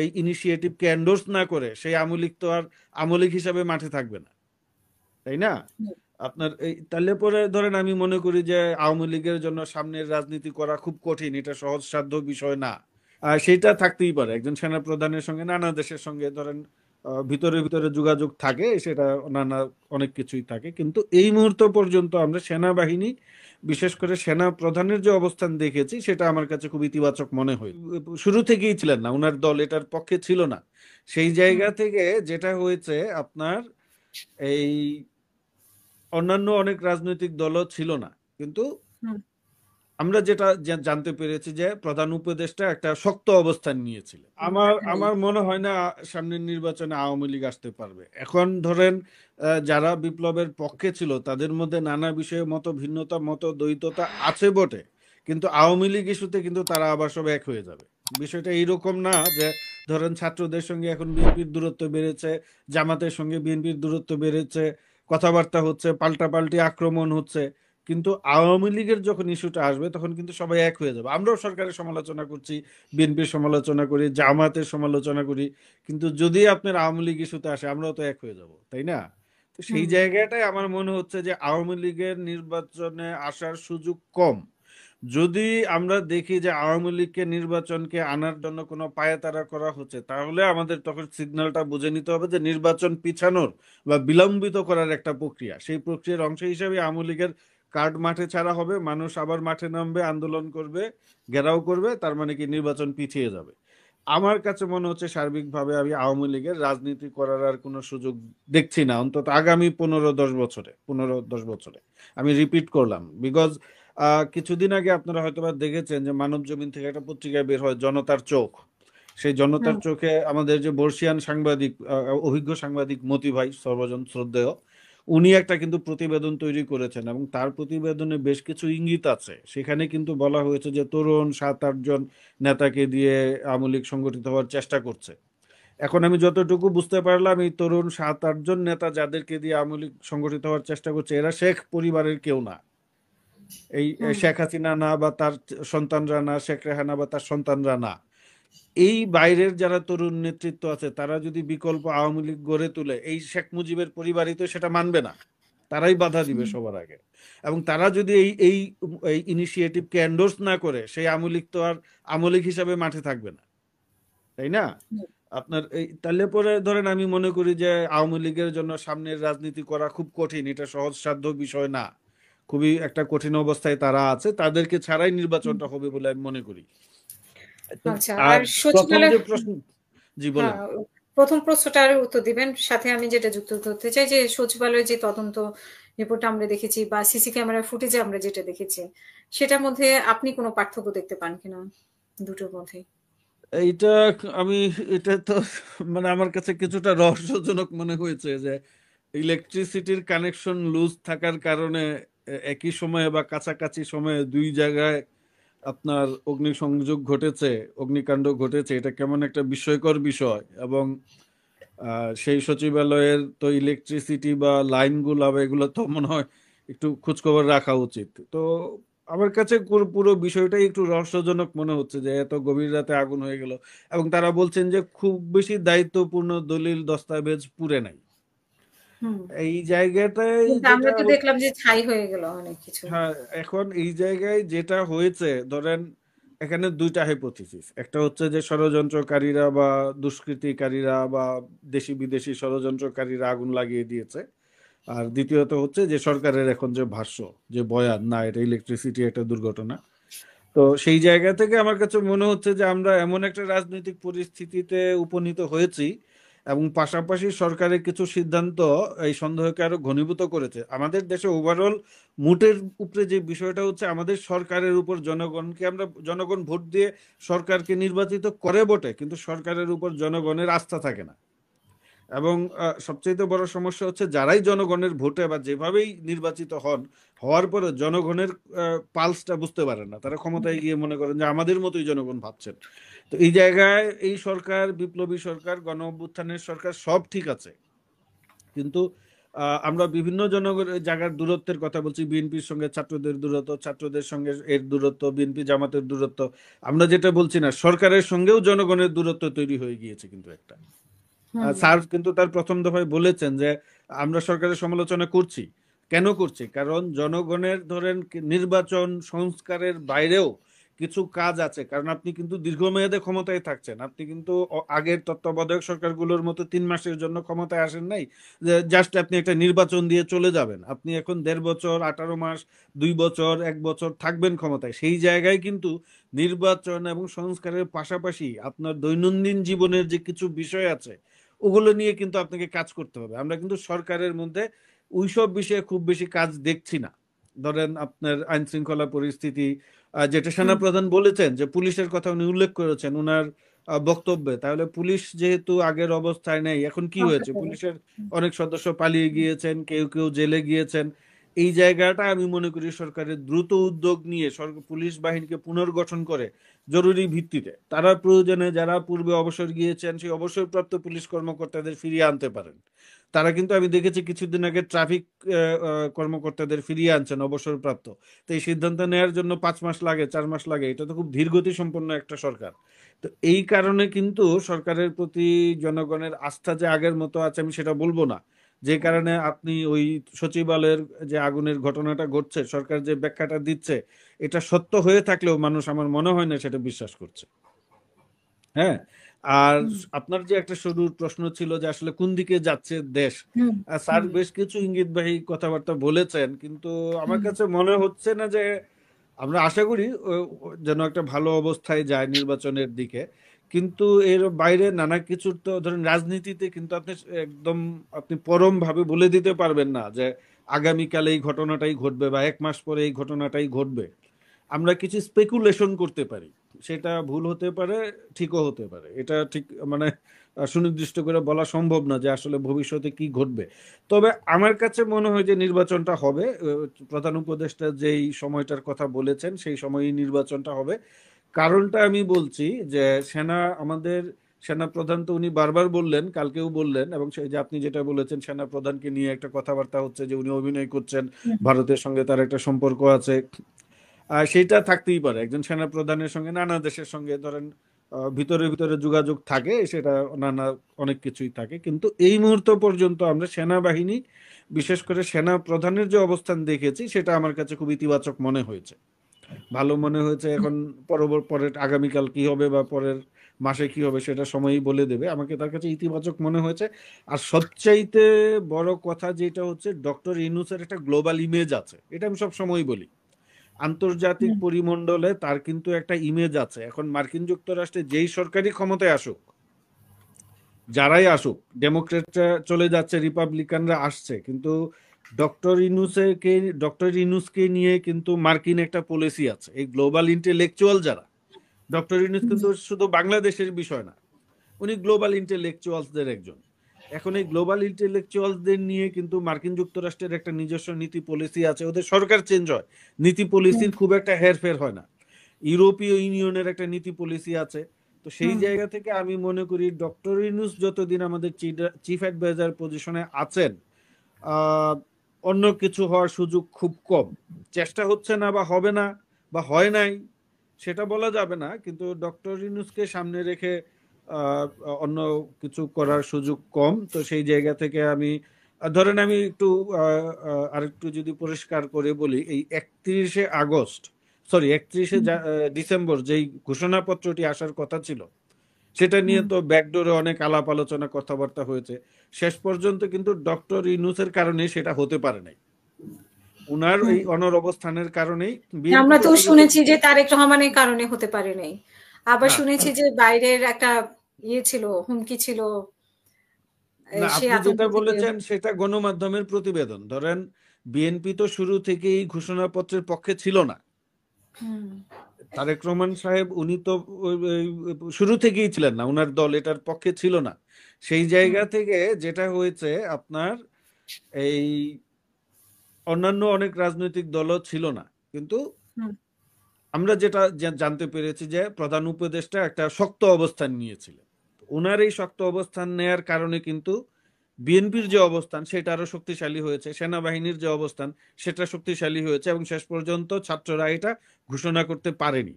এই ইনিশিয়েটিভকে এন্ডোর্স না করে সেই আওয়ামী লীগ তো আর আওয়ামী লীগ হিসাবে মাঠে থাকবে না, তাই না? আপনার এই তাহলে পরে ধরেন আমি মনে করি যে আওয়ামী লীগের জন্য সামনের রাজনীতি করা খুব কঠিন, এটা সহজসাধ্য বিষয় না। সেটা থাকতেই পারে, একজন সেনা প্রধানের সঙ্গে নানা দেশের সঙ্গে ধরেন ভিতরে ভিতরে যোগাযোগ থাকে, সেটা নানা অনেক কিছুই থাকে, কিন্তু এই মুহূর্ত পর্যন্ত আমরা সেনাবাহিনী বিশেষ করে সেনা প্রধানের যে অবস্থান দেখেছি সেটা আমার কাছে খুব ইতিবাচক মনে হয়। শুরু থেকেই ছিলেন না, ওনার দল এটার পক্ষে ছিল না। সেই জায়গা থেকে যেটা হয়েছে আপনার এই অন্যান্য অনেক রাজনৈতিক দলও ছিল না, কিন্তু আমরা যেটা জানতে পেরেছি যে প্রধান উপদেষ্টা একটা শক্ত অবস্থান নিয়েছিলেন। আমার আমার মনে হয় না সামনের নির্বাচনে আওয়ামী লীগ আসতে পারবে। এখন ধরেন যারা বিপ্লবের পক্ষে ছিল তাদের মধ্যে নানা বিষয়ে মত ভিন্নতা মত দ্বৈততা আছে বটে, কিন্তু আওয়ামী লীগ ইস্যুতে কিন্তু তারা আবার সব এক হয়ে যাবে। বিষয়টা এইরকম না যে ধরেন ছাত্রদের সঙ্গে এখন বিএনপির দূরত্ব বেড়েছে, জামাতের সঙ্গে বিএনপির দূরত্ব বেড়েছে, কথাবার্তা হচ্ছে, পাল্টাপাল্টি আক্রমণ হচ্ছে, কিন্তু আওয়ামী লীগের যখন ইস্যুটা আসবে তখন কিন্তু সবাই এক হয়ে যাবে। আমরাও সরকারের সমালোচনা করছি, বিএনপির সমালোচনা করি, জামাতের সমালোচনা করি, কিন্তু যদি আপনার আওয়ামী লীগ ইস্যুতে আসে আমরাও তো এক হয়ে যাব, তাই না? তো সেই জায়গাটায় আমার মনে হচ্ছে যে আওয়ামী লীগের নির্বাচনে আসার সুযোগ কম। যদি আমরা দেখি যে আওয়ামী লীগকে নির্বাচনকে আনার জন্য কোনো পায়তারা করা হচ্ছে, তাহলে আমাদের তখন সিগন্যালটা বুঝে নিতে হবে যে নির্বাচন পিছানোর বা বিলম্বিত করার একটা প্রক্রিয়া, সেই প্রক্রিয়ার অংশ হিসেবে আওয়ামী লীগের কার্ড মাঠে ছাড়া হবে, মানুষ আবার মাঠে নামবে, আন্দোলন করবে, ঘেরাও করবে, তার মানে কি নির্বাচন পিছিয়ে যাবে। আমার কাছে মনে হচ্ছে সার্বিকভাবে আমি আওয়ামী লীগের রাজনীতি করার আর কোনো সুযোগ দেখছি না, অন্তত আগামী 15-10 বছরে, 15-10 বছরে। আমি রিপিট করলাম বিকজ কিছুদিন আগে আপনারা হয়তোবা দেখেছেন যে মানব জমিন থেকে একটা পত্রিকায় বের হয় জনতার চোখ। সেই জনতার চোখে আমাদের যে বর্ষিয়ান সাংবাদিক, অভিজ্ঞ সাংবাদিক মতি ভাই, সর্বজন শ্রদ্ধেয়, উনি একটা কিন্তু প্রতিবেদন তৈরি করেছেন এবং তার প্রতিবেদনে বেশ কিছু ইঙ্গিত আছে। সেখানে কিন্তু বলা হয়েছে যে তরুণ 7-8 জন নেতাকে দিয়ে আওয়ামী লীগ সংগঠিত হওয়ার চেষ্টা করছে। এখন আমি যতটুকু বুঝতে পারলাম এই তরুণ 7-8 জন নেতা যাদেরকে দিয়ে আওয়ামী লীগ সংগঠিত হওয়ার চেষ্টা করছে এরা শেখ পরিবারের কেউ না। এই শেখ হাসিনা না বা তার সন্তানরা না, শেখ রেহানা বা তার সন্তানরা না। এই বাইরের যারা তরুণ নেতৃত্ব আছে তারা যদি বিকল্প আওয়ামী লীগ গড়ে তোলে, এই শেখ মুজিবের পরিবারই তো সেটা মানবে না, তারাই বাধা দিবে সবার আগে। এবং তারা যদি এই এই এই ইনিশিয়েটিভকে এন্ডোর্স না করে সেই আওয়ামী লীগ তো আর আওয়ামী লীগ হিসাবে মাঠে থাকবে না, তাই না? আপনার এই তাহলে পরে ধরেন আমি মনে করি যে আওয়ামী লীগের জন্য সামনের রাজনীতি করা খুব কঠিন, এটা সহজসাধ্য বিষয় না। খুবই একটা কঠিন অবস্থায় তারা আছে, তাদেরকে ছাড়াই নির্বাচনটা হবে বলে আমি মনে করি। তো আচ্ছা, আর আর প্রথম সচিবালয়, যে প্রশ্ন, জি বলেন। হ্যাঁ, প্রথম প্রশ্নটার উত্তর দিবেন, সাথে আমি যেটা যুক্ত করতে চাই যে সচিবালয়ের যে তদন্ত রিপোর্টটা আমরা দেখেছি বা সিসি ক্যামেরার ফুটেজে আমরা যেটা দেখেছি, সেটার মধ্যে আপনি কোনো পার্থক্য দেখতে পান কিনা দুটোর মধ্যে? এইটা আমি, এটা তো মানে আমার কাছে কিছুটা রহস্যজনক মনে হয়েছে যে ইলেকট্রিসিটির কানেকশন লুজ থাকার কারণে একই সময়ে বা কাছাকাছি সময়ে দুই জায়গায় আপনার অগ্নিসংযোগ ঘটেছে, অগ্নিকাণ্ড ঘটেছে, এটা কেমন একটা বিস্ময়কর বিষয়। এবং সেই সচিবালয়ের তো ইলেকট্রিসিটি বা লাইনগুলো বা এগুলো তো মনে হয় একটু খোঁজখবর রাখা উচিত। তো আমার কাছে পুরো পুরো বিষয়টাই একটু রহস্যজনক মনে হচ্ছে যে এত গভীর রাতে আগুন হয়ে গেল। এবং তারা বলছেন যে খুব বেশি দায়িত্বপূর্ণ দলিল দস্তাবেজ পুড়ে নাই হুম। এই জায়গাটায়, কিন্তু যেটা আমরা তো দেখলাম যে ছাই হয়ে গেল অনেক কিছু। হ্যাঁ, এখন এই জায়গায় যেটা হয়েছে ধরেন এখানে দুইটা হাইপোথিসিস, একটা হচ্ছে যে ষড়যন্ত্রকারীরা বা দুষ্কৃতিকারীরা বা দেশি বিদেশি ষড়যন্ত্রকারীরা আগুন লাগিয়ে দিয়েছে। আর দ্বিতীয়ত হচ্ছে যে সরকারের এখন যে ভাষ্য, যে বয়ান না এটা ইলেকট্রিসিটি একটা দুর্ঘটনা। তো সেই জায়গা থেকে আমার কাছে মনে হচ্ছে যে আমরা এমন একটা রাজনৈতিক পরিস্থিতিতে উপনীত হয়েছি এবং পাশাপাশি সরকারের কিছু সিদ্ধান্ত এই সন্দেহকে আরো ঘনীভূত করেছে। আমাদের দেশে ওভারঅল মুটের উপরে যে বিষয়টা হচ্ছে আমাদের সরকারের উপর জনগণকে, আমরা জনগণ ভোট দিয়ে সরকারকে নির্বাচিত করে বটে, কিন্তু সরকারের উপর জনগণের আস্থা থাকে না। এবং সবচেয়ে বড় সমস্যা হচ্ছে যারাই জনগণের ভোটে বা যেভাবেই নির্বাচিত হন, হওয়ার পরে জনগণের পালসটা বুঝতে পারেন না, তারা ক্ষমতায় গিয়ে মনে করেন যে আমাদের মতোই জনগণ ভাবছেন। তো এই জায়গায় এই সরকার, বিপ্লবী সরকার, গণ অভ্যুত্থানের সরকার সব ঠিক আছে, কিন্তু আমরা বিভিন্ন জনগণের জায়গার দূরত্বের কথা বলছি, বিএনপির সঙ্গে ছাত্রদের দূরত্ব, ছাত্রদের সঙ্গে এর দূরত্ব, বিএনপি জামাতের দূরত্ব। আমরা যেটা বলছি না, সরকারের সঙ্গেও জনগণের দূরত্ব তৈরি হয়ে গিয়েছে কিন্তু একটা। স্যার কিন্তু তার প্রথম দফায় বলেছেন যে আমরা সরকারের সমালোচনা করছি। কেন করছি? কারণ জনগণের ধরেন নির্বাচন সংস্কারের বাইরেও কিছু কাজ আছে। কারণ আপনি কিন্তু দীর্ঘমেয়াদে ক্ষমতায় থাকছেন, আপনি কিন্তু আগের তত্ত্বাবধায়ক সরকারগুলোর মতো 3 মাসের জন্য ক্ষমতায় আসেন নাই যে জাস্ট আপনি একটা নির্বাচন দিয়ে চলে যাবেন। আপনি এখন 1.5 বছর, 18 মাস, 2 বছর, 1 বছর থাকবেন ক্ষমতায়। সেই জায়গায় কিন্তু নির্বাচন এবং সংস্কারের পাশাপাশি আপনার দৈনন্দিন জীবনের যে কিছু বিষয় আছে ওগুলো নিয়ে কিন্তু আপনাকে কাজ করতে হবে। আমরা কিন্তু সরকারের মধ্যে ওইসব বিষয়ে খুব বেশি কাজ দেখছি না। ধরেন আপনার আইন শৃঙ্খলা পরিস্থিতি, যেটা সেনাপ্রধান বলেছেন যে পুলিশের কথা উনি উল্লেখ করেছেন ওনার বক্তব্যে, তাহলে পুলিশ যেহেতু আগের অবস্থায় নেই, এখন কি হয়েছে? পুলিশের অনেক সদস্য পালিয়ে গিয়েছেন, কেউ কেউ জেলে গিয়েছেন। এই জায়গাটা আমি মনে করি সরকারের দ্রুত উদ্যোগ নিয়ে পুলিশ বাহিনীকে পুনর্গঠন করে জরুরি ভিত্তিতে তারা প্রয়োজনে যারা পূর্বে অবসর গিয়েছেন সেই অবসরপ্রাপ্ত পুলিশ কর্মকর্তাদের ফিরিয়ে আনতে পারেন। তারা কিন্তু আমি দেখেছি কিছুদিন আগে ট্রাফিক কর্মকর্তাদের ফিরিয়ে আনছেন অবসরপ্রাপ্ত। তো এই সিদ্ধান্ত নেওয়ার জন্য 5 মাস লাগে, 4 মাস লাগে, এটা তো খুব ধীরগতি সম্পন্ন একটা সরকার। তো এই কারণে কিন্তু সরকারের প্রতি জনগণের আস্থা যে আগের মতো আছে আমি সেটা বলবো না। যে কারণে আপনি ওই সচিবালয়ের যে আগুনের ঘটনাটা ঘটছে, সরকার যে ব্যাখ্যাটা দিচ্ছে এটা সত্য হয়ে থাকলেও মানুষ আমার মনে হয় না সেটা বিশ্বাস করছে। হ্যাঁ। আর আপনার যে একটা শুরুর প্রশ্ন ছিল যে আসলে কোন দিকে যাচ্ছে দেশ, স্যার বেশ কিছু ইঙ্গিতবাহী কথাবার্তা বলেছেন, কিন্তু আমার কাছে মনে হচ্ছে না যে, আমরা আশা করি যেন একটা ভালো অবস্থায় যায় নির্বাচনের দিকে। কিন্তু এর বাইরে নানা কিছু তো ধরেন রাজনীতিতে কিন্তু আপনি একদম আপনি পরম ভাবে বলে দিতে পারবেন না যে আগামীকাল এই ঘটনাটাই ঘটবে বা 1 মাস পরে এই ঘটনাটাই ঘটবে। আমরা কিছু স্পেকুলেশন করতে পারি, সেটা ভুল হতে পারে, ঠিকও হতে পারে। এটা ঠিক মানে সুনির্দিষ্ট করে বলা সম্ভব না যে আসলে ভবিষ্যতে কি ঘটবে। তবে আমার কাছে মনে হয় যে নির্বাচনটা হবে। প্রধান উপদেষ্টা যেই সময়টার কথা বলেছেন সেই সময়ই নির্বাচনটা হবে। কারণটা আমি বলছি যে আমাদের সেনা প্রধান তো উনি বারবার বললেন, কালকেও বললেন, এবং সেই যে আপনি যেটা বলেছেন সেনা প্রধানকে নিয়ে একটা কথাবার্তা হচ্ছে যে উনি অভিনয় করছেন, ভারতের সঙ্গে তার একটা সম্পর্ক আছে। সেটা থাকতেই পারে, একজন সেনা প্রধানের সঙ্গে নানা দেশের সঙ্গে ধরেন ভিতরে ভিতরে যোগাযোগ থাকে, সেটা নানা অনেক কিছুই থাকে। কিন্তু এই মুহূর্ত পর্যন্ত আমরা সেনাবাহিনী, বিশেষ করে সেনা প্রধানের যে অবস্থান দেখেছি সেটা আমার কাছে খুব ইতিবাচক মনে হয়েছে, ভালো মনে হয়েছে। এখন পরের আগামীকাল কি হবে বা পরের মাসে কি হবে সেটা সময়ই বলে দেবে। আমাকে তার কাছে ইতিবাচক মনে হয়েছে। আর সবচাইতে বড় কথা যেটা হচ্ছে, ডক্টর ইউনূসের একটা গ্লোবাল ইমেজ আছে, এটা আমি সব সময়ই বলি। আন্তর্জাতিক পরিমণ্ডলে তার কিন্তু একটা ইমেজ আছে। এখন মার্কিন যুক্তরাষ্ট্রে যেই সরকারি ক্ষমতায় আসুক, যারাই আসুক, ডেমোক্রেটরা চলে যাচ্ছে, রিপাবলিকানরা আসছে, কিন্তু ডক্টর ইউনূসকে নিয়ে কিন্তু মার্কিন একটা পলিসি আছে। এই গ্লোবাল ইন্টেলেকচুয়াল যারা, ডক্টর ইউনূস কিন্তু শুধু বাংলাদেশের বিষয় না, উনি গ্লোবাল ইন্টেলেকচুয়ালসদের একজন। এখন এই গ্লোবাল ইন্টেলেকচুয়ালসদের নিয়ে কিন্তু মার্কিন যুক্তরাষ্ট্রের একটা নিজস্ব নীতি পলিসি আছে। ওদের সরকার চেঞ্জ হয়, নীতি পলিসির খুব একটা হেরফের হয় না। ইউরোপীয় ইউনিয়নের একটা নীতি পলিসি আছে। তো সেই জায়গা থেকে আমি মনে করি ডক্টর ইউনূস যতদিন আমাদের চিফ অ্যাডভাইজার পজিশনে আছেন, অন্য কিছু হওয়ার সুযোগ খুব কম। চেষ্টা হচ্ছে না বা হবে না বা হয় নাই সেটা বলা যাবে না, কিন্তু ডক্টর ইউনূসকে সামনে রেখে অন্য কিছু করার সুযোগ কম। তো সেই জায়গা থেকে আমি ধরেন আমি একটু আরেকটু যদি পরিষ্কার করে বলি, এই 31শে ডিসেম্বর যেই ঘোষণাপত্রটি আসার কথা ছিল সেটা নিয়ে তো ব্যাকডোরে অনেক আলাপ আলোচনা কথাবার্তা হয়েছে। শেষ পর্যন্ত কিন্তু ডক্টর ইউনূসের কারণে সেটা হতে পারে নাই, উনার এই অনর অবস্থানের কারণেই। আমরা তো শুনেছি যে তারেক রহমানের কারণে হতে পারে নাই, আবার শুনেছি যে বাইরের একটা ইয়ে ছিল, হুমকি ছিল। না, আপনি যেটা বলেছেন সেটা গণমাধ্যমের প্রতিবেদন। ধরেন বিএনপি তো শুরু থেকেই ঘোষণাপত্রের পক্ষে ছিল না। তারেক রহমান সাহেব উনি তো শুরু থেকেই ছিলেন না, উনার দল এটার পক্ষে ছিল না। সেই জায়গা থেকে যেটা হয়েছে আপনার, এই অন্যান্য অনেক রাজনৈতিক দলও ছিল না, কিন্তু আমরা যেটা জানতে পেরেছি যে প্রধান উপদেষ্টা একটা শক্ত অবস্থান নিয়েছিলেন। ওনার এই শক্ত অবস্থান নেয়ার কারণে কিন্তু বিএনপির যে অবস্থান সেটা আরো শক্তিশালী হয়েছে, সেনাবাহিনীর যে অবস্থান সেটা শক্তিশালী হয়েছে, এবং শেষ পর্যন্ত ছাত্ররা এটা ঘোষণা করতে পারেনি।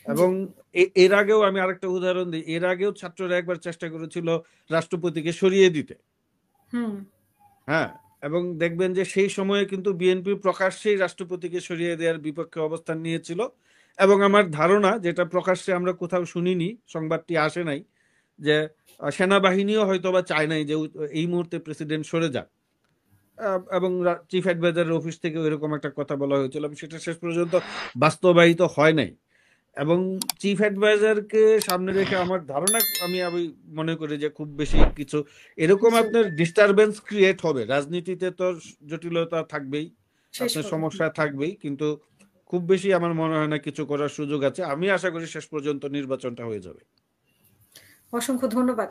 এবং এর আগেও আমি আরেকটা উদাহরণ দিই, এর আগেও ছাত্ররা একবার চেষ্টা করেছিল রাষ্ট্রপতিকে সরিয়ে দিতে। হ্যাঁ, এবং দেখবেন যে সেই সময়ে কিন্তু বিএনপি প্রকাশ্যেই রাষ্ট্রপতিকে সরিয়ে দেওয়ার বিপক্ষে অবস্থান নিয়েছিল। এবং আমার ধারণা, যেটা প্রকাশ্যে আমরা কোথাও শুনিনি, সংবাদটি আসে নাই, যে সেনাবাহিনীও হয়তো বা চায় নাই যে এই মুহূর্তে প্রেসিডেন্ট সরে যাক। এবং চিফ অ্যাডভাইজারের অফিস থেকে এরকম একটা কথা বলা হয়েছিল, এবং সেটা শেষ পর্যন্ত বাস্তবায়িত হয় নাই। এবং চিফ অ্যাডভাইজারকে সামনে রেখে আমার ধারণা, আমি মনে করি যে খুব বেশি কিছু এরকম আপনার ডিস্টারবেন্স ক্রিয়েট হবে। রাজনীতিতে তো জটিলতা থাকবেই, আপনার সমস্যা থাকবেই, কিন্তু খুব বেশি আমার মনে হয় না কিছু করার সুযোগ আছে। আমি আশা করি শেষ পর্যন্ত নির্বাচনটা হয়ে যাবে। অসংখ্য ধন্যবাদ।